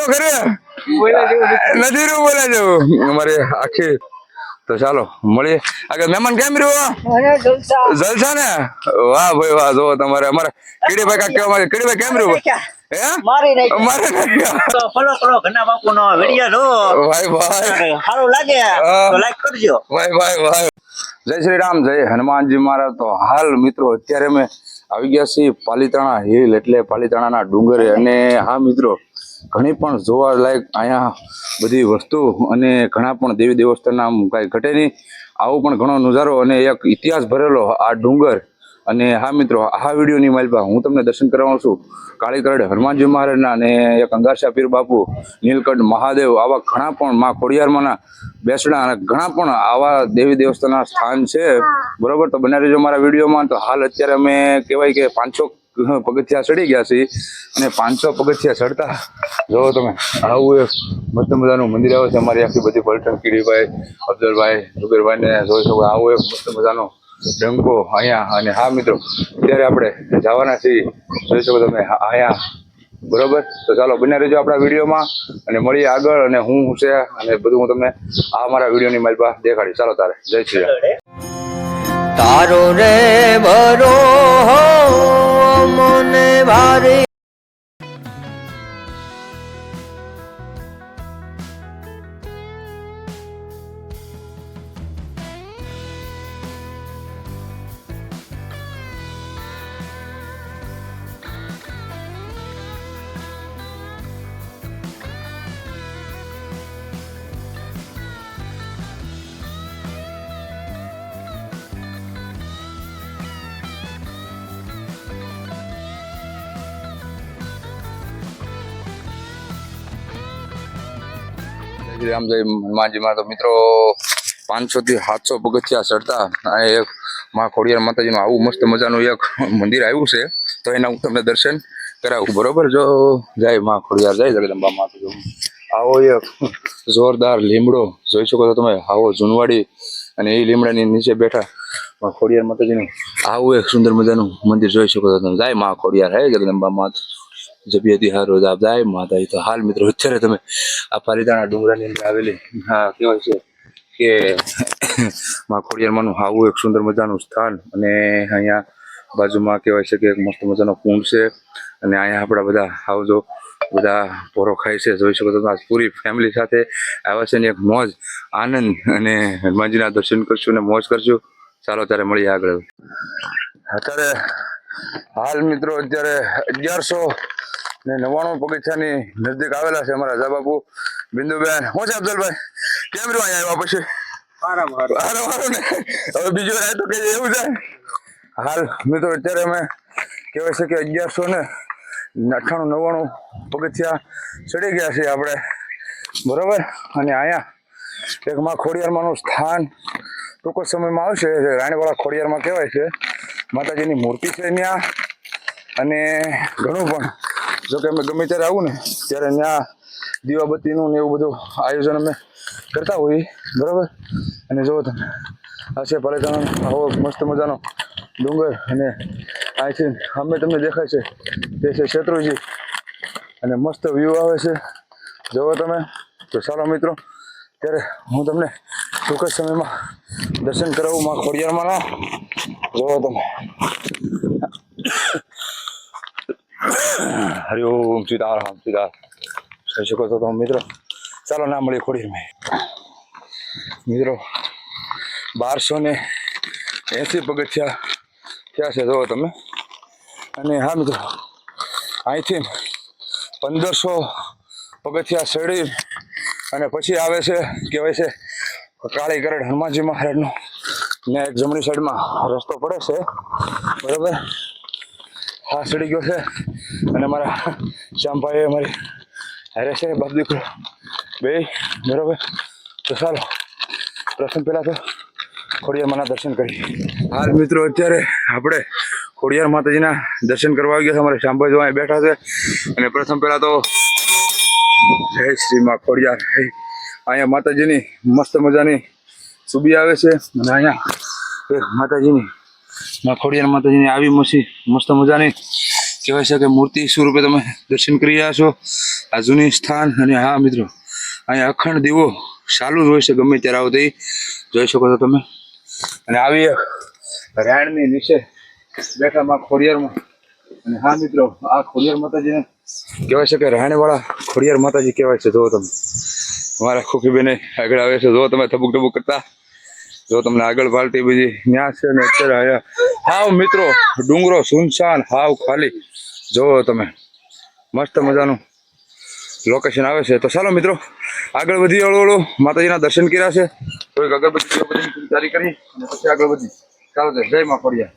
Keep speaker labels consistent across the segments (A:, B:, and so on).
A: તો ખરે નથી રહ્યું બોલા જવું અમારે આખી. તો ચાલો મળીએ આગળ. મહેમાન કેમ રહ્યું? જલસા ને? વાહ ભાઈ વાહ. જો તમારે અમારે કીડીભાઈ કાક કેવા માંગે. કીડીભાઈ કેમ રહ્યું? જય શ્રી રામ, જય હનુમાનજી મહારાજ. તો હાલ મિત્રો અત્યારે અમે આવી ગયા છીએ પાલીતાણા હિલ એટલે પાલીતાણાના ડુંગરે. અને હા મિત્રો, ઘણી પણ જોવા લાયક અહીંયા બધી વસ્તુ અને ઘણા પણ દેવી દેવસ્થાનના કાંઈ ઘટે નહીં આવો પણ ઘણો નજારો અને એક ઇતિહાસ ભરેલો આ ડુંગર. અને હા મિત્રો, આ વિડીયોની માલપા હું તમને દર્શન કરાવું છું કાળીકરડ હનુમાનજી મહારાજના અને એક અંગારસા પીર બાપુ, નીલકંઠ મહાદેવ, આવા ઘણા પણ માં ખોડિયારમાંના બેસણા અને ઘણા પણ આવા દેવી દેવસ્થાનના સ્થાન છે. બરોબર, તો બના રહેજો મારા વિડીયોમાં. તો હાલ અત્યારે અમે કહેવાય કે 500 પગથિયા ચડી ગયા છીએ અને 500 પગથિયા ચડતા જો તમે આવું એક મસ્ત મજાનું મંદિર આવે છે. અમારી આખી બધી પલટણ કીડીભાઈ, અફઝલભાઈ, ઝુબેરભાઈ ને જોઈ શકો. આવું એક મસ્ત મજાનો ડંકો અહીંયા. અને હા મિત્રો, અત્યારે આપણે જવાના છીએ, જોઈ શકો તમે અહીંયા. બરોબર, તો ચાલો બન્યા રહેજો આપણા વિડીયોમાં અને મળીએ આગળ. અને હું છે અને બધું હું તમને આ મારા વિડીયોની મારી પાસે દેખાડી. ચાલો તારે જય શ્રી રામ.
B: તારો રે ભરો મને ભારે.
A: રામ, જય હનુમાનજીમાં. તો મિત્રો 500 થી 700 પગથિયા ચડતા આ એક માં ખોડિયાર માતાજીનું આવું મસ્ત મજાનું એક મંદિર આવ્યું છે. તો એના હું તમને દર્શન કરાવું. બરોબર, જો જય માં ખોડિયાર, જય જગદંબા માતા. આવો એક જોરદાર લીમડો જોઈ શકો છો તમે. આવો જૂનવાડી અને એ લીમડાની નીચે બેઠા માં ખોડિયાર માતાજીનું આવું એક સુંદર મજાનું મંદિર જોઈ શકો છો તમે. જય માં ખોડિયાર, હે જગદંબા માતા. જબિયતી હારો જાય માતા. તો હાલ મિત્રો અત્યારે તમે આ પાલીતાણા ડુંગરાની અંદર આવેલી હા કહેવાય છે કે માં ખોડિયારમાંનું આવું એક સુંદર મજાનું સ્થાન. અને અહીંયા બાજુમાં કહેવાય છે કે એક મસ્ત મજાનો કુંડ છે. અને અહીંયા આપણા બધા આવજો, બધા પોરો ખાય છે, જોઈ શકો તમે. પૂરી ફેમિલી સાથે આવ્યા છે ને એક મોજ આનંદ અને હનુમાનજીના દર્શન કરશું ને મોજ કરશું. ચાલો ત્યારે મળીએ આગળ. અત્યારે હાલ મિત્રો અત્યારે 1199 પગથિયાની નજદીક આવેલા છે અમારા જા બાપુ, બિંદુબેન. હું છે અફઝલભાઈ, કેમ રહ્યું અહીંયા આવ્યા પછી? સારું ને. હવે બીજું રાય તો કઈ એવું છે. હાલ મિત્રો અત્યારે અમે કહેવાય છે કે 1198 પગથિયા ચડી ગયા છીએ આપણે. બરોબર, અને અહીંયા એક માં ખોડિયારમાંનું સ્થાન ટૂંક જ સમયમાં આવશે. રાણીવાળા ખોડિયારમાં કહેવાય છે. માતાજીની મૂર્તિ છે ત્યાં. અને ઘણું પણ જોકે અમે ગમે ત્યારે આવું ને ત્યારે ત્યાં દીવાબત્તીનું ને એવું બધું આયોજન અમે કરતા હોઈએ. બરાબર, અને જુઓ તમે આ છે પાલીતાણાનો આવો મસ્ત મજાનો ડુંગર. અને અહીંથી અમે તમને દેખાય છે તે છે શેત્રુંજી. અને મસ્ત વ્યૂ આવે છે, જુઓ તમે. તો ચાલો મિત્રો, ત્યારે હું તમને ટૂંક જ સમયમાં દર્શન કરાવું માં ખોડિયારમાંના. જુઓ તમે. હરિઓમ સીતારામ, સીતારામ. કહી શકો છો તમે મિત્રો. ચાલો ના મળીએ ખોડિયારમાં. મિત્રો 1280 પગથિયા થયા છે, જુઓ તમે. અને હા મિત્રો, અહીંથી 1500 પગથિયા ચડી અને પછી આવે છે કહેવાય છે કાળીકરડ હનુમાનજી મહારાજનું. ને એક જમણી સાઈડમાં રસ્તો પડે છે. બરાબર, હા ચડી ગયો છે. અને મારા શ્યામભાઈ અમારી હારે છે, બાપ દીકરો બે. બરાબર, તો ચાલો પ્રથમ પહેલાં તો ખોડિયારમાંના દર્શન કરીએ. હાલ મિત્રો અત્યારે આપણે ખોડિયાર માતાજીના દર્શન કરવા આવી ગયા છે. અમારે શ્યામભાઈ જો અહીં બેઠા છે. અને પ્રથમ પહેલાં તો જય શ્રી માં ખોડિયાર. અહીંયા માતાજીની મસ્ત મજાની સુબી આવે છે. અને અહીંયા એક માતાજીની માં ખોડિયાર માતાજીની આવી મસ્ત મજાની કહેવાય છે કે મૂર્તિ સ્વરૂપે તમે દર્શન કરી રહ્યા છો આ જૂની સ્થાન. અને હા મિત્રો, અહીંયા અખંડ દીવો ચાલુ જ હોય છે ગમે ત્યારે આવો તો ઈ જોઈ શકો છો તમે. અને આવી રાયણની નીચે બેઠા માં ખોડિયારમાં. અને હા મિત્રો, આ ખોડિયાર માતાજીને કહેવાય છે કે રાયણવાળા ખોડિયાર માતાજી કહેવાય છે. જો તમે અમારા ખુખીબેને આગળ આવે છે, જો તમે થબુક થબુક કરતા, જો તમને આગળ પાલટી બધી ન્યા છે. ને અત્યારે અહીંયા હાવ મિત્રો ડુંગરો સુનસાન, હાવ ખાલી. જોવો તમે મસ્ત મજાનું લોકેશન આવે છે. તો ચાલો મિત્રો આગળ વધી, હળવું માતાજીના દર્શન કર્યા છે, થોડીક અગરબત્તી તૈયારી કરી અને પછી આગળ વધી. ચાલો જય માં ખોડિયાર.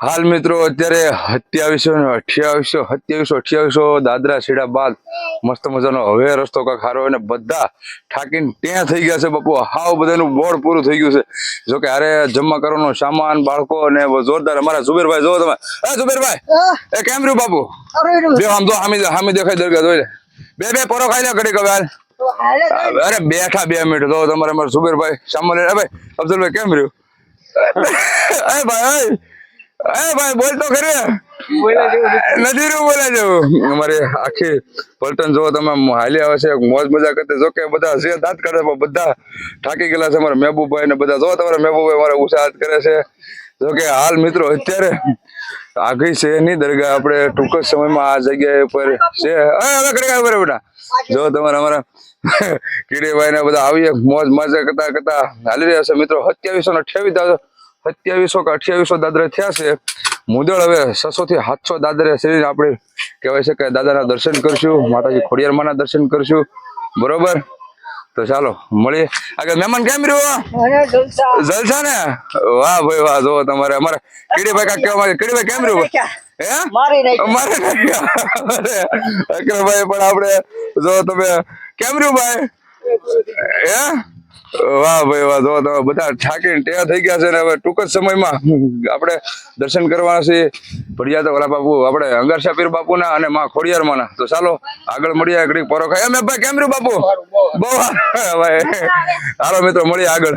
A: હાલ મિત્રો અત્યારે 2728 દાદરા છેડા બાદ મસ્ત મજાનો હવે રસ્તો કાંક સારો અને બધા ઠાકીને ત્યાં થઈ ગયા છે બાપુ. હાવ બધાનું બોર્ડ પૂરું થઈ ગયું છે. જોકે અરે જમવા કરવાનો સામાન, બાળકો અને જોરદાર. અમારા ઝુબેરભાઈ જોવો તમે, ઝુબેરભાઈ એ કેમ રહ્યું બાપુ? જો આમ તો હામી દેખાય દરગાહ જોઈ લે. બે પોરો ખાઈ લે ઘડીક હવે હાલ. અરે બેઠા 2 મિનિટ જો તમારે અમારા ઝુબેરભાઈ સામાન લઈને. ભાઈ અફઝલભાઈ કેમ રહ્યું? એ ભાઈ ભાઈ બોલ તો ખરી, નથી રહ્યું બોલા જેવું. અમારે આખી પલટન જોવો તમે હાલી આવે છે, મોજ મજા કરते. જો કે બધા જે દાંત કરે પણ બધા થાકી ગયેલા છે. અમારા મહેબૂબભાઈ ને બધા જો તમારા મહેબૂબભાઈ અમારા ઊંચા હાથ કરે છે. જો કે હાલ મિત્રો અત્યારે આગળ છે ની દરગાહ આપણે ટૂંક જ સમયમાં આ જગ્યાએ ઉપર છે. હવે કડકા બેટા જો તમારા અમારા કીડીભાઈ ને બધા આવીએ મોજ મજા કરતા હાલી રહ્યા છે મિત્રો. 2728 દાદરા થયા છે. મુદળ હવે 600 થી 700 દાદરે શરીર આપણે કહેવાય છે કે દાદાના દર્શન કરશું, માતાજી ખોડિયારમાંના દર્શન કરશું. બરોબર, તો ચાલો મળીએ આગળ. મહેમાન કેમ રહ્યું? જલસા ને? વાહ ભાઈ વાહ. જો તમારે અમારે કીડીભાઈ કાક કહેવા માંગે. કીડીભાઈ કેમ રહ્યું? મારે અકરમભાઈ પણ આપણે જો તમે કેમ રહ્યું ભાઈ? વાહ ભાઈ વાહ. જો તમે બધા ઠાકીને ટેવા થઈ ગયા છે ને હવે ટૂંક જ સમયમાં આપણે દર્શન કરવાના છે ભડિયા તો ઓલા બાપુ આપણે અંગારશા પીર બાપુના અને માં ખોડિયારમાંના. તો ચાલો આગળ મળીએ. ઘડીક પરો ખાય. એમ ભાઈ કેમ રહ્યું બાપુ? બહુ ભાઈ. હાલો મિત્રો મળીએ આગળ.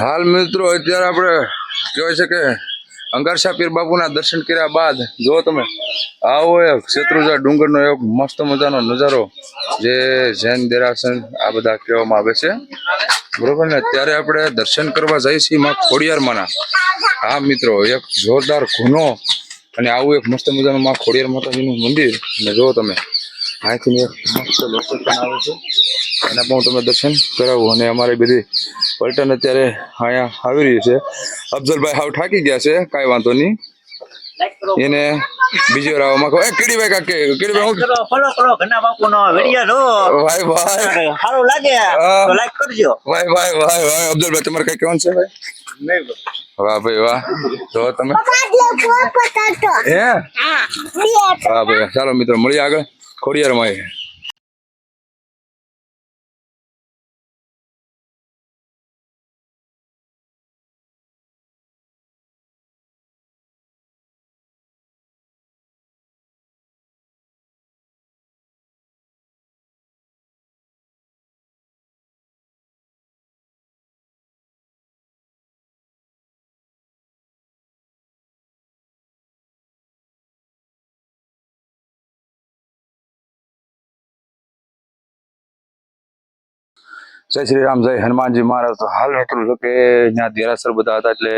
A: હાલ મિત્રો અત્યારે આપણે કહેવાય છે કે અંગારસા પીર બાપુના દર્શન કર્યા બાદ જો તમે આવો એક શેત્રુંજા ડુંગરનો એક મસ્ત મજાનો નજારો જે જૈન દેરાસર આ બધા કહેવામાં આવે છે, બરોબર ને. ત્યારે આપણે દર્શન કરવા જઈએ છીએ માં ખોડિયારમાંના. હા મિત્રો, એક જોરદાર ગુનો અને આવું એક મસ્ત મજાનું માં ખોડિયાર માતાજીનું મંદિર. અને જો તમે અહીંથી એક મસ્ત લોકેશન આવે છે, એના પણ હું તમને દર્શન કરાવું. અને અમારી બધી પલટન અત્યારે અહીંયા આવી રહી છે. અફઝલભાઈ હાવ થાકી ગયા છે, કાંઈ વાંધો નહીં. એને બીજી વાર આવવામાં કહો. કીડીભાઈ કાકે કીડીભાઈ હું
C: ફોલો કરો ઘના બાપુનો વિડિયો જો
A: ભાઈ ભાઈ
C: સારું લાગે તો લાઈક કરજો.
A: ભાઈ ભાઈ ભાઈ ભાઈ અફઝલભાઈ તમારે કઈ કહેવાનું છે ભાઈ? વાહ ભાઈ વાહ. તો તમે હે વાહ ભાઈ. ચાલો મિત્રો મળીએ આગળ ખોડિયારમાં. જય શ્રી રામ, જય હનુમાનજી મહારાજ. તો હાલ એટલું છે કે ત્યાં દેરાસર બધા હતા, એટલે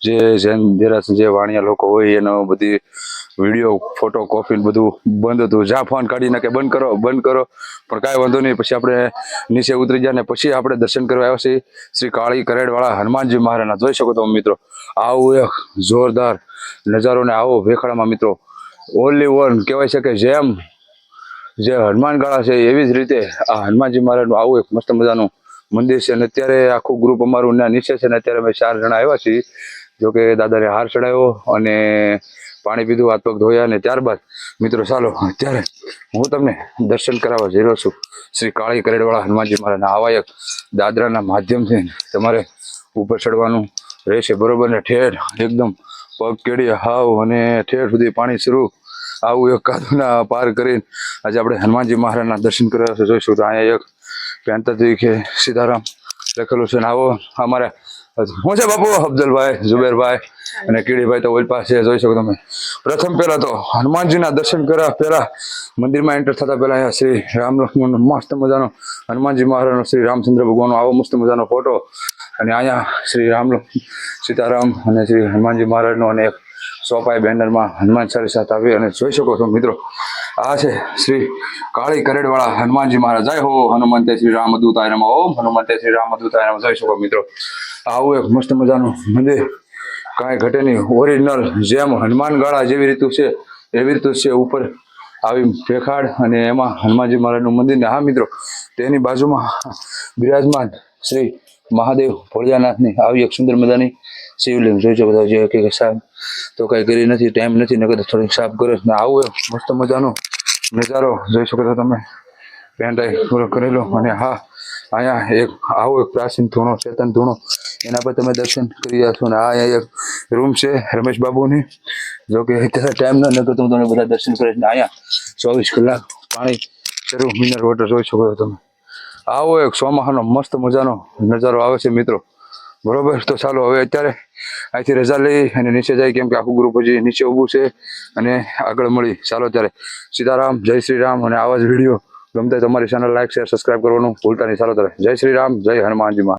A: જે જૈન દેરાસર જે વાણિયા લોકો હોય એનો બધી વિડીયો ફોટો કોપી બધું બંધ હતું. જ્યાં ફોન કાઢી નાખે બંધ કરો બંધ કરો, પણ કાંઈ વાંધો નહીં. પછી આપણે નીચે ઉતરી ગયા ને પછી આપણે દર્શન કરવા આવ્યા છીએ શ્રી કાળી કરેડવાળા હનુમાનજી મહારાજના. જોઈ શકો તમે મિત્રો આવું એક જોરદાર નજારો ને આવો વેખાડામાં મિત્રો ઓનલી વન કહેવાય છે કે જેમ જે હનુમાન ગાળા છે એવી જ રીતે આ હનુમાનજી મહારાજનું આવું એક મસ્ત મજાનું મંદિર છે. અને અત્યારે આખું ગ્રુપ અમારું ત્યાં નીચે છે ને અત્યારે અમે 4 જણા આવ્યા છીએ. જોકે દાદાને હાર ચડાવ્યો અને પાણી પીધું, હાથ પગ ધોયા, અને ત્યારબાદ મિત્રો ચાલો અત્યારે હું તમને દર્શન કરાવવા જઈ રહ્યો છું શ્રી કાળી કરેડવાળા હનુમાનજી મહારાજના. આવા એક દાદરાના માધ્યમથી તમારે ઉપર ચડવાનું રહેશે, બરોબર ને. ઠેઠ એકદમ પગ કેડી હાવ અને ઠેઠ સુધી પાણી શરૂ આવું એક કાદુના પાર કરીને આજે આપણે હનુમાનજી મહારાજના દર્શન કરવા જોઈશું. તો અહીંયા એક પેન્તાજી કે સીતારામ લખેલું છે. ને આવો અમારે શું છે બાપુ અફઝલભાઈ, ઝુબેરભાઈ અને કીડીભાઈ તો ઓલ પાસે જોઈ શકો તમે. પ્રથમ પહેલા તો હનુમાનજીના દર્શન કરવા પહેલા મંદિરમાં એન્ટર થતા પહેલા અહીંયા શ્રી રામ લક્ષ્મણનો મસ્ત મજાનો હનુમાનજી મહારાજનો શ્રી રામચંદ્ર ભગવાનનો આવો મસ્ત મજાનો ફોટો, અને અહીંયા શ્રી રામ સીતારામ અને શ્રી હનુમાનજી મહારાજનો અને એક સોપાઈ બેનરમાં હનુમાન ચાલીસા આવી. અને જોઈ શકો છો મિત્રો આ છે શ્રી કાળી કરેડવાળા હનુમાનજી મહારાજ. જય હો હનુમંતે શ્રી રામદૂતાય નમઃ. ઓમ હનુમંતે શ્રી રામદૂતાય નમઃ. જોઈ શકો મિત્રો આવું એક મસ્ત મજાનું મંદિર, કાંઈ ઘટે નહીં, ઓરિજિનલ જેમ હનુમાન ગાળા જેવી રીતું છે એવી રીતું છે. ઉપર આવી ભેખાડ અને એમાં હનુમાનજી મહારાજનું મંદિર. ને હા મિત્રો તેની બાજુમાં બિરાજમાન શ્રી મહાદેવ ભોળિયાનાથની આવી એક સુંદર મજાની શિવલિંગ જોઈ શકો. જે કે સાહેબ તો કઈ કરી નથી, ટાઈમ નથી, નકર થોડીક સાફ કરે ને. આવું એક મસ્ત મજાનો નજારો જોઈ શકો છો તમે, પેન્ટાઈ પૂરો કરેલો. અને હા અહીંયા એક આવો એક પ્રાચીન ધૂણો ચેતન ધૂણો એના પર તમે દર્શન કરી રહ્યા છો. ને આ અહીંયા એક રૂમ છે રમેશ બાબુની. જો કે અત્યારે ટાઈમ ન નકર તો હું તમને બધા દર્શન કરીશ. ને અહીંયા 24 કલાક પાણી શરૂ મિનરલ વોટર જોઈ શકો છો તમે. આવો એક ચોમાસાનો મસ્ત મજાનો નજારો આવે છે મિત્રો, બરોબર. તો ચાલો હવે અત્યારે અહીંથી રજા લઈ અને નીચે જાય, કેમ કે આખું ગ્રુપ હજી નીચે ઊભું છે અને આગળ મળી. ચાલો ત્યારે સીતારામ, જય શ્રી રામ. અને આવા જ વિડીયો ગમતા તમારી ચેનલ લાઈક શેર સબસ્ક્રાઈબ કરવાનું ભૂલતા નહીં. ચાલો ત્યારે જય શ્રી રામ, જય હનુમાનજી મહારાજ.